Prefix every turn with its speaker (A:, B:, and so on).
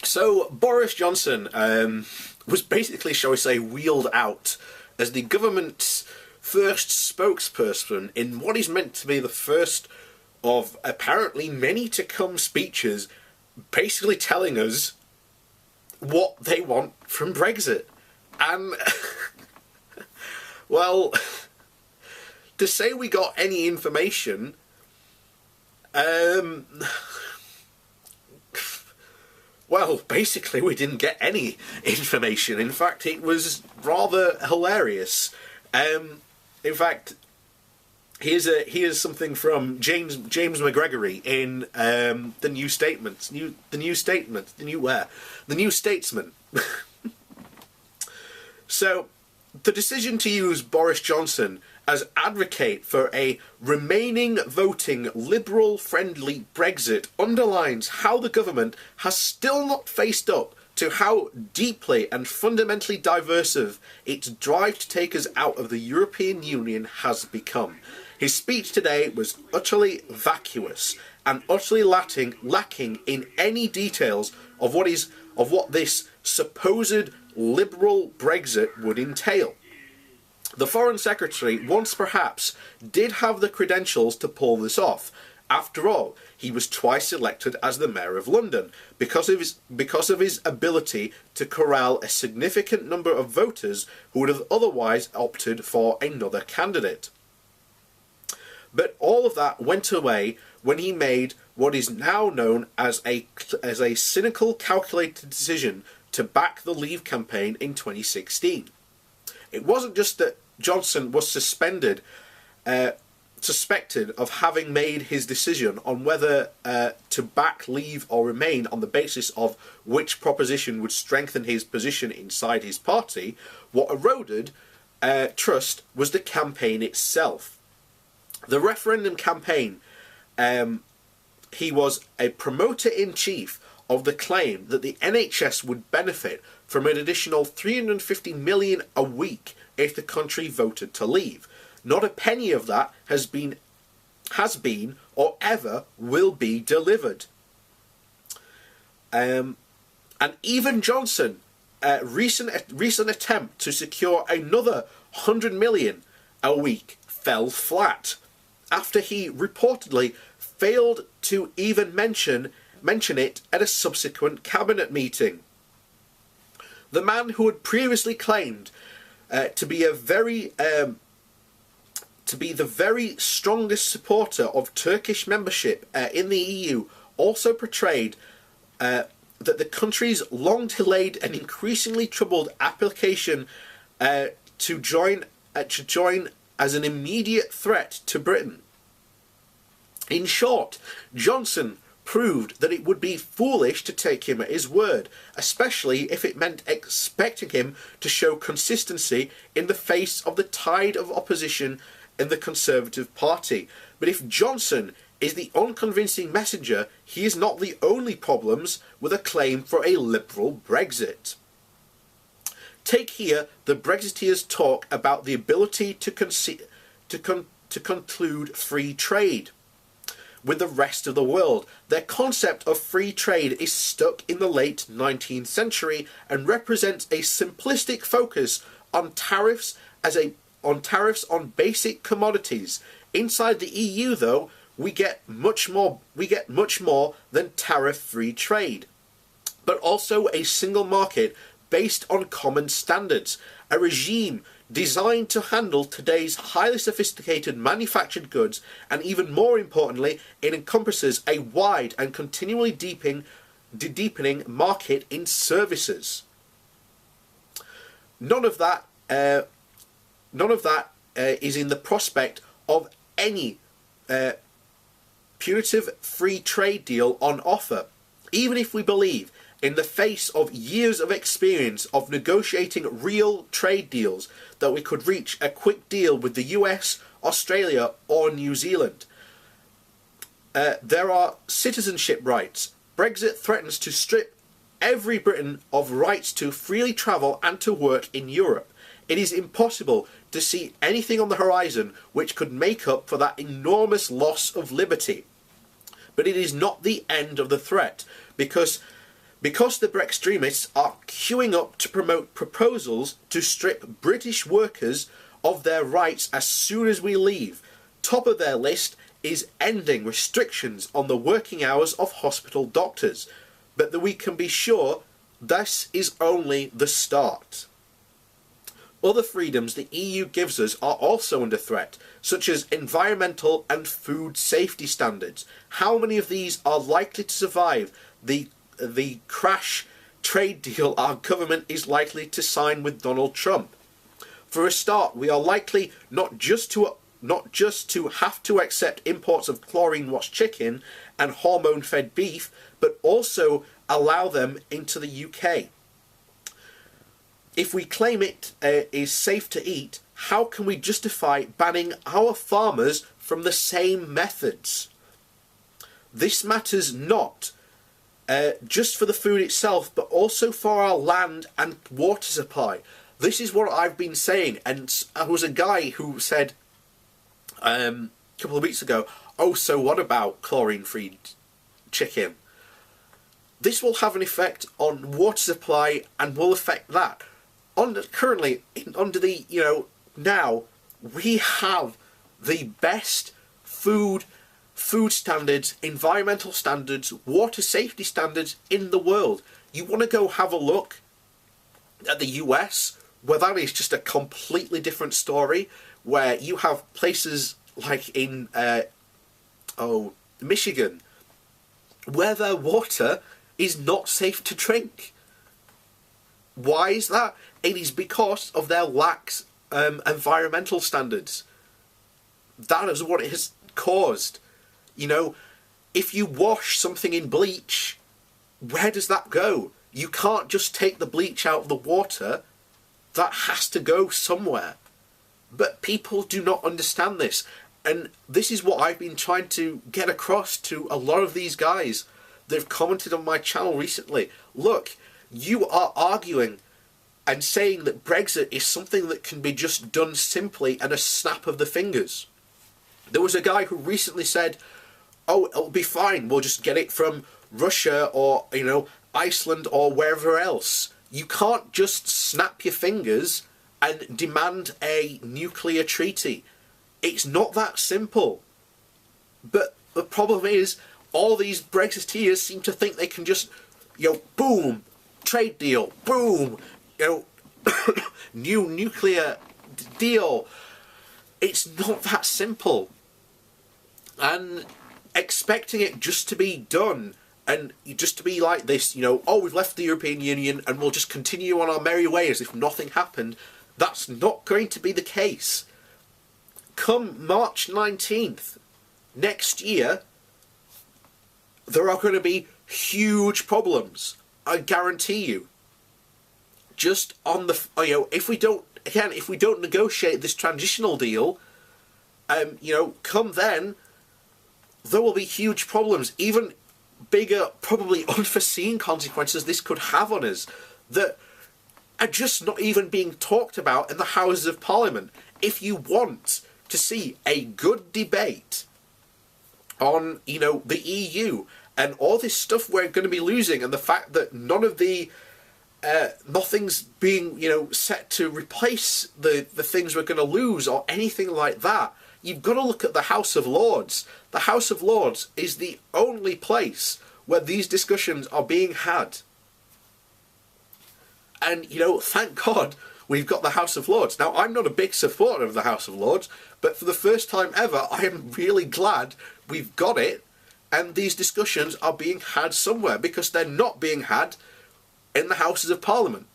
A: So Boris Johnson was basically, shall we say, wheeled out as the government's first spokesperson in what is meant to be the first of apparently many to come speeches, basically telling us what they want from Brexit. And, well, to say we got any information, well, basically we didn't get any information. In fact, it was rather hilarious. In fact, here's something from James McGregory in the New Statesman. So, the decision to use Boris Johnson as advocate for a remaining voting Liberal-friendly Brexit underlines how the government has still not faced up to how deeply and fundamentally diversive its drive to take us out of the European Union has become. His speech today was utterly vacuous and utterly lacking in any details of what this supposed liberal Brexit would entail. The Foreign Secretary once perhaps did have the credentials to pull this off. After all, he was twice elected as the Mayor of London because of his ability to corral a significant number of voters who would have otherwise opted for another candidate. But all of that went away when he made what is now known as a cynical, calculated decision to back the Leave campaign in 2016. It wasn't just that Johnson was suspected of having made his decision on whether to back Leave or Remain on the basis of which proposition would strengthen his position inside his party. What eroded trust was the campaign itself. The referendum campaign, he was a promoter-in-chief of the claim that the NHS would benefit from an additional $350 million a week if the country voted to leave. Not a penny of that has been or ever will be delivered. And even Johnson, recent attempt to secure another $100 million a week fell flat after he reportedly failed to even mention it at a subsequent cabinet meeting. The man who had previously claimed to be the very strongest supporter of Turkish membership in the EU also portrayed that the country's long-delayed and increasingly troubled application to join as an immediate threat to Britain. In short, Johnson proved that it would be foolish to take him at his word, especially if it meant expecting him to show consistency in the face of the tide of opposition in the Conservative Party. But if Johnson is the unconvincing messenger, he is not the only problems with a claim for a liberal Brexit. Take here the Brexiteers talk about the ability to conclude free trade with the rest of the world. Their concept of free trade is stuck in the late 19th century and represents a simplistic focus on tariffs on basic commodities. Inside the EU, though, we get much more than tariff-free trade, but also a single market based on common standards, a regime designed to handle today's highly sophisticated manufactured goods, and even more importantly, it encompasses a wide and continually deepening market in services. None of that is in the prospect of any punitive free trade deal on offer, even if we believe, in the face of years of experience of negotiating real trade deals, that we could reach a quick deal with the US, Australia or New Zealand. There are citizenship rights. Brexit threatens to strip every Briton of rights to freely travel and to work in Europe. It is impossible to see anything on the horizon which could make up for that enormous loss of liberty. But it is not the end of the threat, because Because the Brextremists are queuing up to promote proposals to strip British workers of their rights as soon as we leave. Top of their list is ending restrictions on the working hours of hospital doctors. But that we can be sure this is only the start. Other freedoms the EU gives us are also under threat, such as environmental and food safety standards. How many of these are likely to survive the crash trade deal our government is likely to sign with Donald Trump? For a start, we are likely not just to have to accept imports of chlorine-washed chicken and hormone-fed beef, but also allow them into the UK. If we claim it is safe to eat, how can we justify banning our farmers from the same methods? This matters not just for the food itself, but also for our land and water supply. This is what I've been saying, and there was a guy who said a couple of weeks ago, oh, so what about chlorine-free chicken? This will have an effect on water supply and will affect that. Currently, now, we have the best food standards, environmental standards, water safety standards in the world. You want to go have a look at the US, where that is just a completely different story, where you have places like in Michigan, where their water is not safe to drink. Why is that? It is because of their lax environmental standards. That is what it has caused. You know, if you wash something in bleach, where does that go? You can't just take the bleach out of the water. That has to go somewhere. But people do not understand this. And this is what I've been trying to get across to a lot of these guys that have commented on my channel recently. Look, you are arguing and saying that Brexit is something that can be just done simply and a snap of the fingers. There was a guy who recently said, oh, it'll be fine, we'll just get it from Russia or, Iceland or wherever else. You can't just snap your fingers and demand a nuclear treaty. It's not that simple. But the problem is, all these Brexiteers seem to think they can just, boom, trade deal, boom, new nuclear deal. It's not that simple. And expecting it just to be done and just to be like this, oh, we've left the European Union and we'll just continue on our merry way as if nothing happened, that's not going to be the case. Come March 19th next year, there are going to be huge problems. I guarantee you. Just on the, if we don't negotiate this transitional deal, come then, there will be huge problems, even bigger, probably unforeseen consequences this could have on us that are just not even being talked about in the Houses of Parliament. If you want to see a good debate on, the EU and all this stuff we're going to be losing, and the fact that none of the nothing's being, set to replace the things we're going to lose or anything like that, you've got to look at the House of Lords. The House of Lords is the only place where these discussions are being had. And, thank God we've got the House of Lords. Now, I'm not a big supporter of the House of Lords, but for the first time ever, I am really glad we've got it, and these discussions are being had somewhere, because they're not being had in the Houses of Parliament.